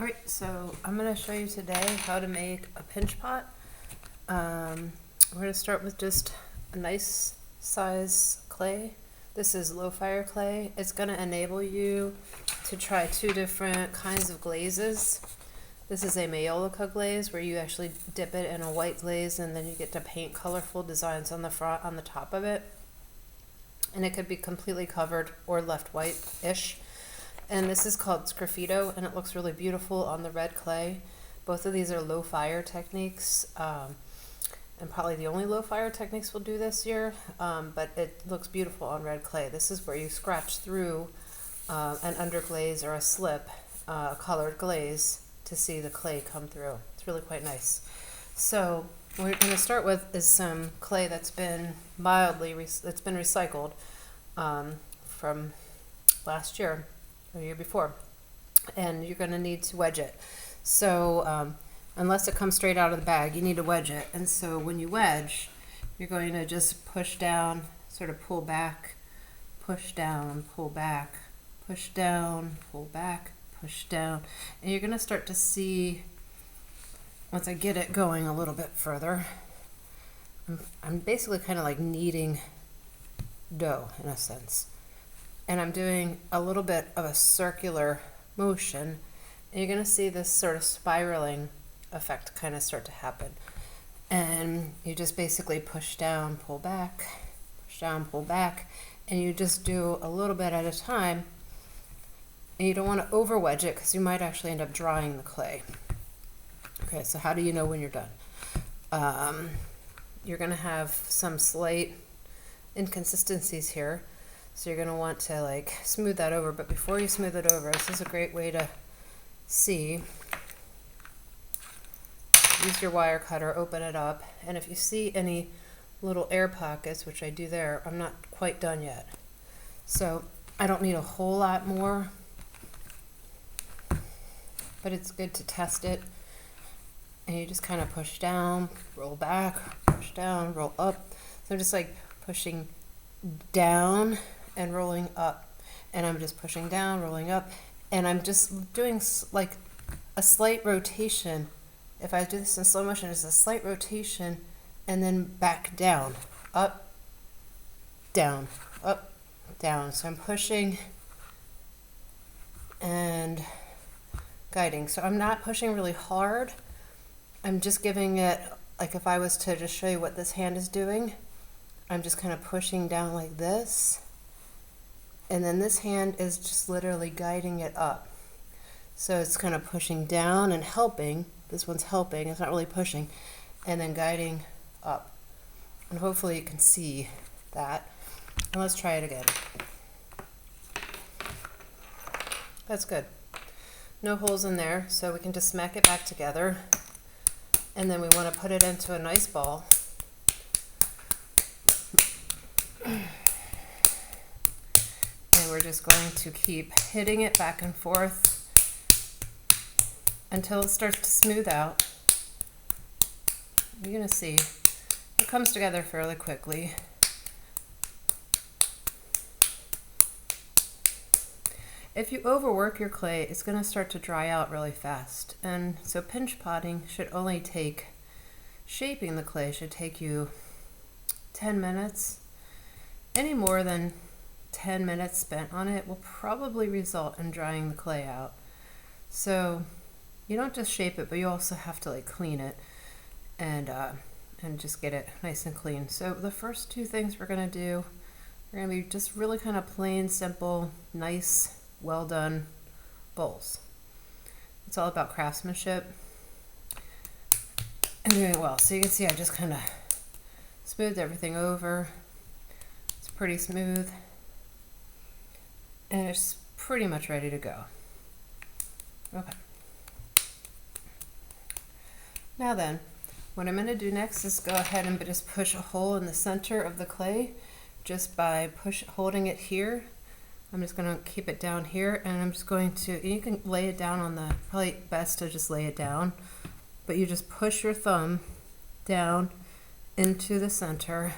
Alright, so I'm going to show you today how to make a pinch pot. We're going to start with just a nice size clay. This is low fire clay. It's going to enable you to try two different kinds of glazes. This is a Maiolica glaze where you actually dip it in a white glaze and then you get to paint colorful designs on the front, on the top of it. And it could be completely covered or left white-ish. And this is called Sgraffito, and it looks really beautiful on the red clay. Both of these are low fire techniques, and probably the only low fire techniques we'll do this year, but it looks beautiful on red clay. This is where you scratch through an underglaze or a slip, colored glaze, to see the clay come through. It's really quite nice. So what we're going to start with is some clay that's been recycled from last year. Or the year before, and you're going to need to wedge it. So unless it comes straight out of the bag, you need to wedge it. And so when you wedge, you're going to just push down, sort of pull back, push down, pull back, push down, pull back, push down. And you're going to start to see, once I get it going a little bit further, I'm basically kind of like kneading dough in a sense. And I'm doing a little bit of a circular motion, and you're going to see this sort of spiraling effect kind of start to happen. And you just basically push down, pull back, push down, pull back, and you just do a little bit at a time. And you don't want to over wedge it because you might actually end up drying the clay. Okay, so how do you know when you're done? You're going to have some slight inconsistencies here. So you're going to want to like smooth that over, but before you smooth it over, this is a great way to see. Use your wire cutter, open it up, and if you see any little air pockets, which I do there, I'm not quite done yet. So I don't need a whole lot more, but it's good to test it. And you just kind of push down, roll back, push down, roll up. So I'm just like pushing down and rolling up, and I'm just pushing down, rolling up, and I'm just doing like a slight rotation. If I do this in slow motion, it's a slight rotation and then back down, up, down, up, down. So I'm pushing and guiding. So I'm not pushing really hard. I'm just giving it, like if I was to just show you what this hand is doing, I'm just kind of pushing down like this, and then this hand is just literally guiding it up. So it's kind of pushing down and helping. This one's helping, it's not really pushing, and then guiding up. And hopefully you can see that. And let's try it again. That's good. No holes in there, so we can just smack it back together. And then we want to put it into a nice ball. And we're just going to keep hitting it back and forth until it starts to smooth out. You're going to see it comes together fairly quickly. If you overwork your clay, it's going to start to dry out really fast. And so pinch potting should only take, shaping the clay should take you 10 minutes. Any more than 10 minutes spent on it will probably result in drying the clay out. So you don't just shape it, but you also have to like clean it and just get it nice and clean. So the first two things we're going to do, we're going to be just really kind of plain, simple, nice, well done bowls. It's all about craftsmanship and doing it well. So you can see I just kind of smoothed everything over. It's pretty smooth, and it's pretty much ready to go. Okay. Now then, what I'm going to do next is go ahead and just push a hole in the center of the clay just by holding it here. I'm just going to keep it down here, and I'm just going to, you can lay it down on the, probably best to just lay it down, but you just push your thumb down into the center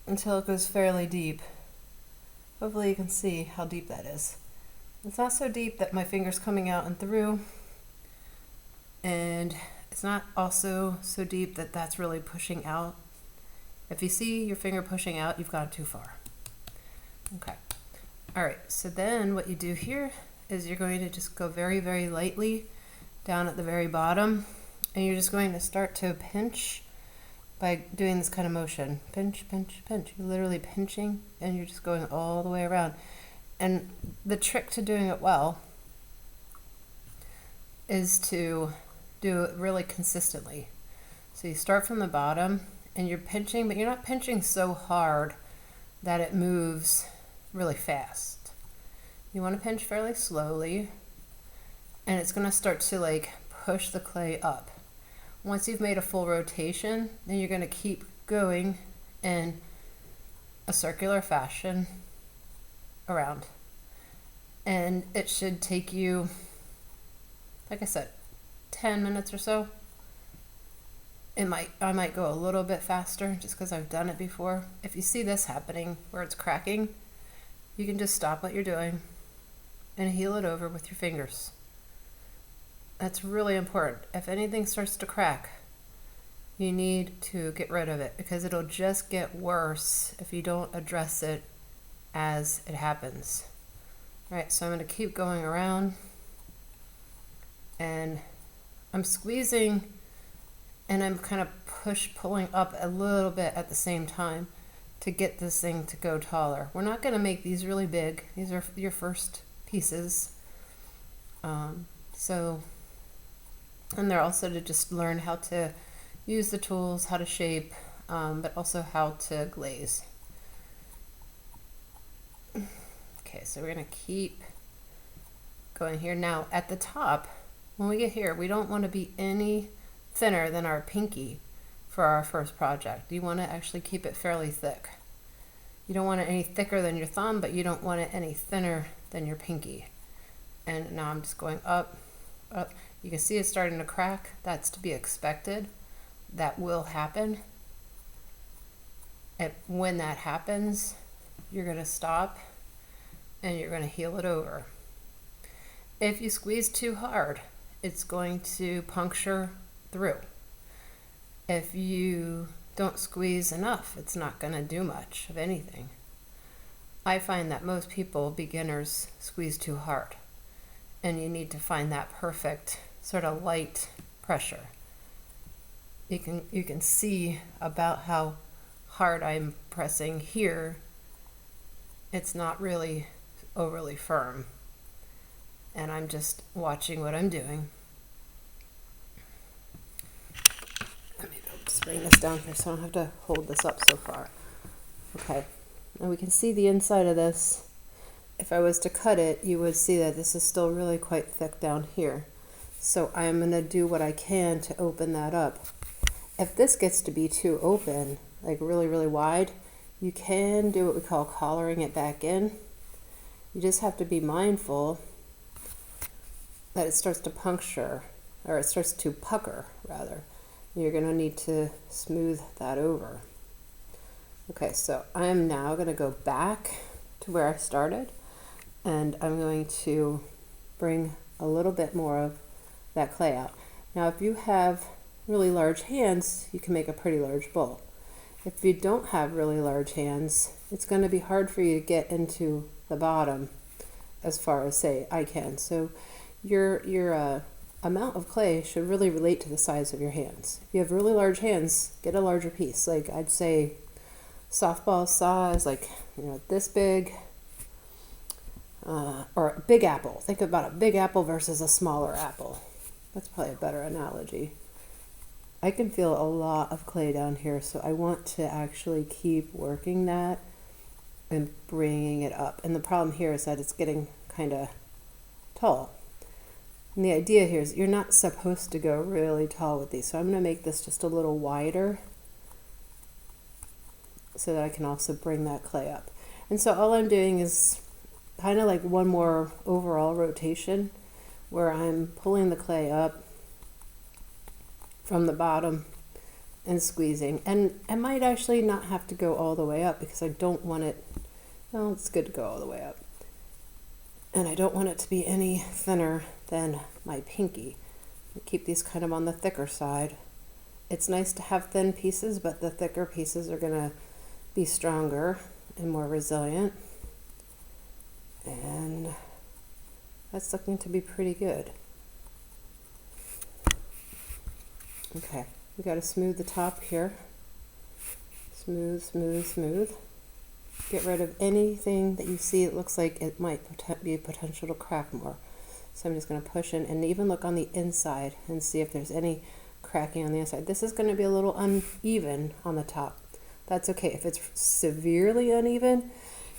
until it goes fairly deep. Hopefully you can see how deep that is. It's not so deep that my finger's coming out and through, and it's not also so deep that that's really pushing out. If you see your finger pushing out, you've gone too far. Okay. All right, so then what you do here is you're going to just go very, very lightly down at the very bottom, and you're just going to start to pinch by doing this kind of motion. Pinch, pinch, pinch. You're literally pinching, and you're just going all the way around. And the trick to doing it well is to do it really consistently. So you start from the bottom, and you're pinching, but you're not pinching so hard that it moves really fast. You want to pinch fairly slowly, and it's going to start to like push the clay up. Once you've made a full rotation, then you're going to keep going in a circular fashion around. And it should take you, like I said, 10 minutes or so. I might go a little bit faster just because I've done it before. If you see this happening where it's cracking, you can just stop what you're doing and heal it over with your fingers. That's really important. If anything starts to crack, you need to get rid of it because it'll just get worse if you don't address it as it happens. All right, so I'm going to keep going around, and I'm squeezing and I'm kind of pulling up a little bit at the same time to get this thing to go taller. We're not going to make these really big. These are your first pieces. And they're also to just learn how to use the tools, how to shape, but also how to glaze. Okay, so we're going to keep going here. Now at the top, when we get here, we don't want to be any thinner than our pinky for our first project. You want to actually keep it fairly thick. You don't want it any thicker than your thumb, but you don't want it any thinner than your pinky. And now I'm just going up, up. You can see it's starting to crack. That's to be expected. That will happen. And when that happens, you're going to stop and you're going to heal it over. If you squeeze too hard, it's going to puncture through. If you don't squeeze enough, it's not going to do much of anything. I find that most people, beginners, squeeze too hard, and you need to find that perfect sort of light pressure. You can see about how hard I'm pressing here. It's not really overly firm, and I'm just watching what I'm doing. Maybe I'll just bring this down here so I don't have to hold this up so far. Okay, and we can see the inside of this. If I was to cut it, you would see that this is still really quite thick down here. So I'm going to do what I can to open that up. If this gets to be too open, like really, really wide, you can do what we call collaring it back in. You just have to be mindful that it starts to puncture, or it starts to pucker, rather. You're going to need to smooth that over. Okay, so I'm now going to go back to where I started, and I'm going to bring a little bit more of that clay out. Now, if you have really large hands, you can make a pretty large bowl. If you don't have really large hands, it's going to be hard for you to get into the bottom as far as, say, I can. So your amount of clay should really relate to the size of your hands. If you have really large hands, get a larger piece. Like I'd say softball size, like this big, or a big apple. Think about a big apple versus a smaller apple. That's probably a better analogy. I can feel a lot of clay down here, so I want to actually keep working that and bringing it up. And the problem here is that it's getting kind of tall. And the idea here is you're not supposed to go really tall with these, so I'm going to make this just a little wider so that I can also bring that clay up. And so all I'm doing is kind of like one more overall rotation where I'm pulling the clay up from the bottom and squeezing. And I might actually not have to go all the way up because I don't want it, well, it's good to go all the way up. And I don't want it to be any thinner than my pinky. I keep these kind of on the thicker side. It's nice to have thin pieces, but the thicker pieces are gonna be stronger and more resilient. And that's looking to be pretty good. Okay, we got to smooth the top here. Smooth, smooth, smooth. Get rid of anything that you see that looks like it might be a potential to crack more. So I'm just going to push in and even look on the inside and see if there's any cracking on the inside. This is going to be a little uneven on the top. That's okay. If it's severely uneven,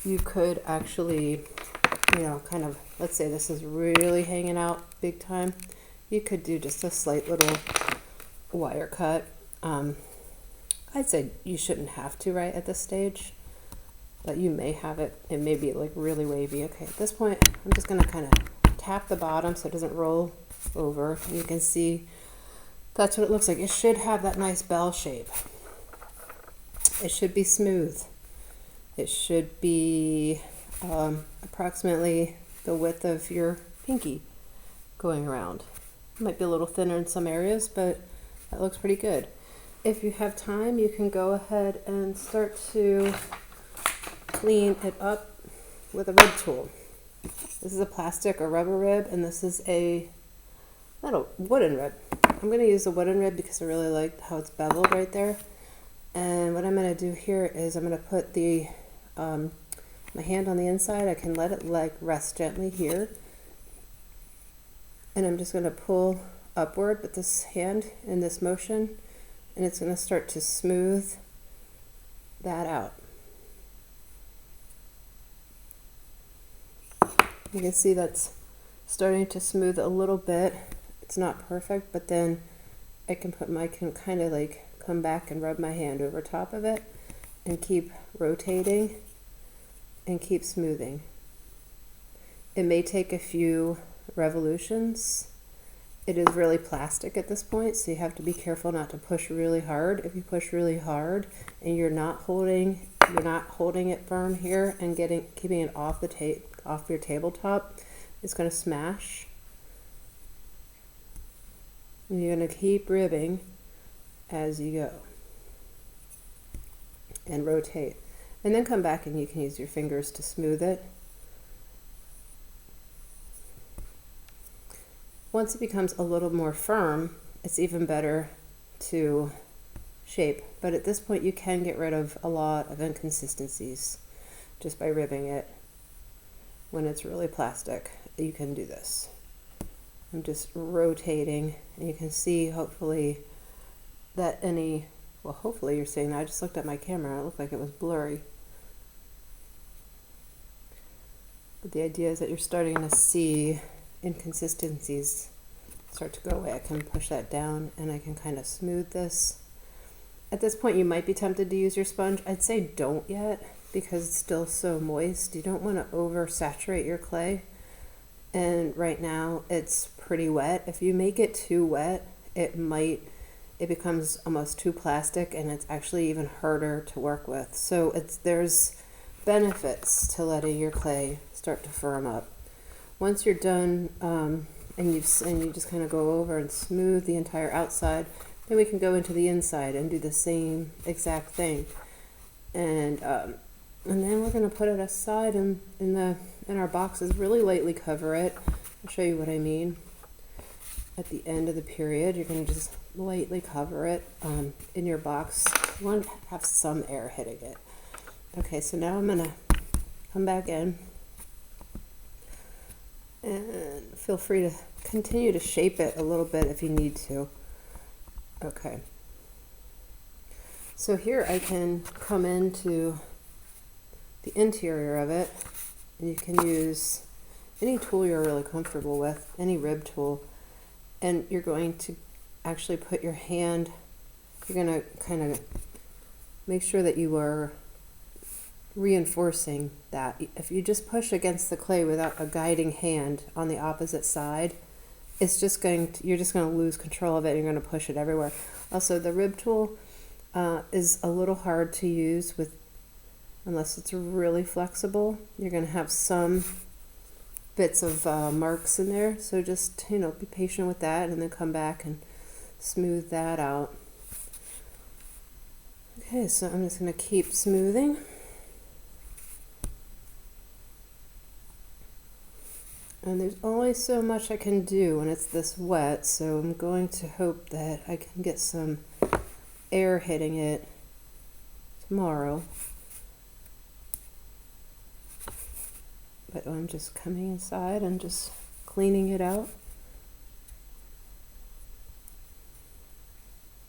you could actually, kind of, let's say this is really hanging out big time. You could do just a slight little wire cut. I'd say you shouldn't have to right at this stage, but you may have it. It may be like really wavy. Okay, at this point, I'm just going to kind of tap the bottom so it doesn't roll over. And you can see that's what it looks like. It should have that nice bell shape. It should be smooth. It should be approximately the width of your pinky going around. It might be a little thinner in some areas, but that looks pretty good. If you have time, you can go ahead and start to clean it up with a rib tool. This is a plastic or rubber rib, and this is not a wooden rib. I'm going to use a wooden rib because I really like how it's beveled right there. And what I'm going to do here is I'm going to put the my hand on the inside. I can let it rest gently here. And I'm just going to pull upward with this hand in this motion, and it's going to start to smooth that out. You can see that's starting to smooth a little bit. It's not perfect, but then I can kind of like come back and rub my hand over top of it and keep rotating and keep smoothing. It may take a few revolutions. It is really plastic at this point, so you have to be careful not to push really hard. If you push really hard and you're not holding it firm here and keeping it off your tabletop, it's going to smash. And you're going to keep ribbing as you go and rotate, and then come back and you can use your fingers to smooth it. Once it becomes a little more firm, it's even better to shape. But at this point, you can get rid of a lot of inconsistencies just by ribbing it. When it's really plastic, you can do this. I'm just rotating, and you can see hopefully that hopefully you're seeing that. I just looked at my camera, it looked like it was blurry. But the idea is that you're starting to see inconsistencies start to go away. I can push that down and I can kind of smooth this. At this point, you might be tempted to use your sponge. I'd say don't yet because it's still so moist. You don't want to oversaturate your clay. And right now it's pretty wet. If you make it too wet, it becomes almost too plastic, and it's actually even harder to work with. So there's benefits to letting your clay start to firm up. Once you're done, and you just kind of go over and smooth the entire outside, then we can go into the inside and do the same exact thing. And then we're going to put it aside in our boxes. Really lightly cover it. I'll show you what I mean. At the end of the period, you're going to just lightly cover it in your box. You want to have some air hitting it. Okay, so now I'm going to come back in. And feel free to continue to shape it a little bit if you need to. Okay. So here I can come into the interior of it, and you can use any tool you're really comfortable with, any rib tool, and you're going to actually put your hand, you're going to kind of make sure that you are reinforcing that. If you just push against the clay without a guiding hand on the opposite side, you're just going to lose control of it, and you're going to push it everywhere. Also, the rib tool is a little hard to use unless it's really flexible. You're going to have some bits of marks in there. So just, you know, be patient with that and then come back and smooth that out. Okay, so I'm just going to keep smoothing. And there's only so much I can do when it's this wet, so I'm going to hope that I can get some air hitting it tomorrow. But I'm just coming inside and just cleaning it out.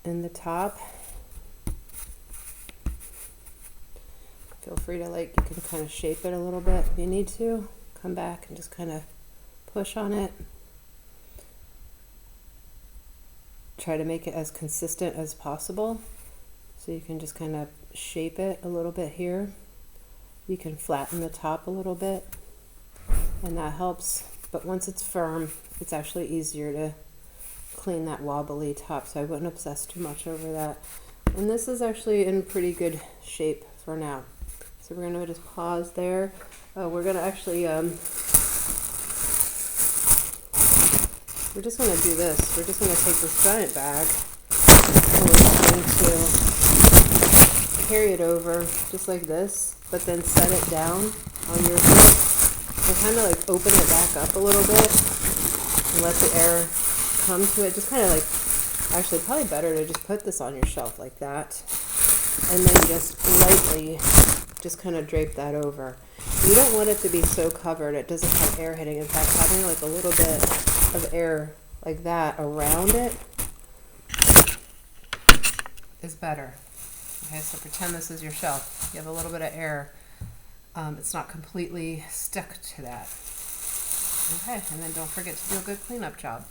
And the top, feel free to, like, you can kind of shape it a little bit if you need to. Come back and just kind of push on it. Try to make it as consistent as possible. So you can just kind of shape it a little bit here. You can flatten the top a little bit, and that helps. But once it's firm, it's actually easier to clean that wobbly top, so I wouldn't obsess too much over that. And this is actually in pretty good shape for now. So we're going to just pause there. We're going to actually, we're just going to do this. We're just going to take this giant bag and we're going to carry it over just like this, but then set it down on your shelf and kind of like open it back up a little bit and let the air come to it. Just kind of like, actually probably better to just put this on your shelf like that and then just lightly just kind of drape that over. You don't want it to be so covered it doesn't have air hitting. In fact, having like a little bit of air like that around it is better. Okay, so pretend this is your shelf. You have a little bit of air. It's not completely stuck to that. Okay, and then don't forget to do a good cleanup job.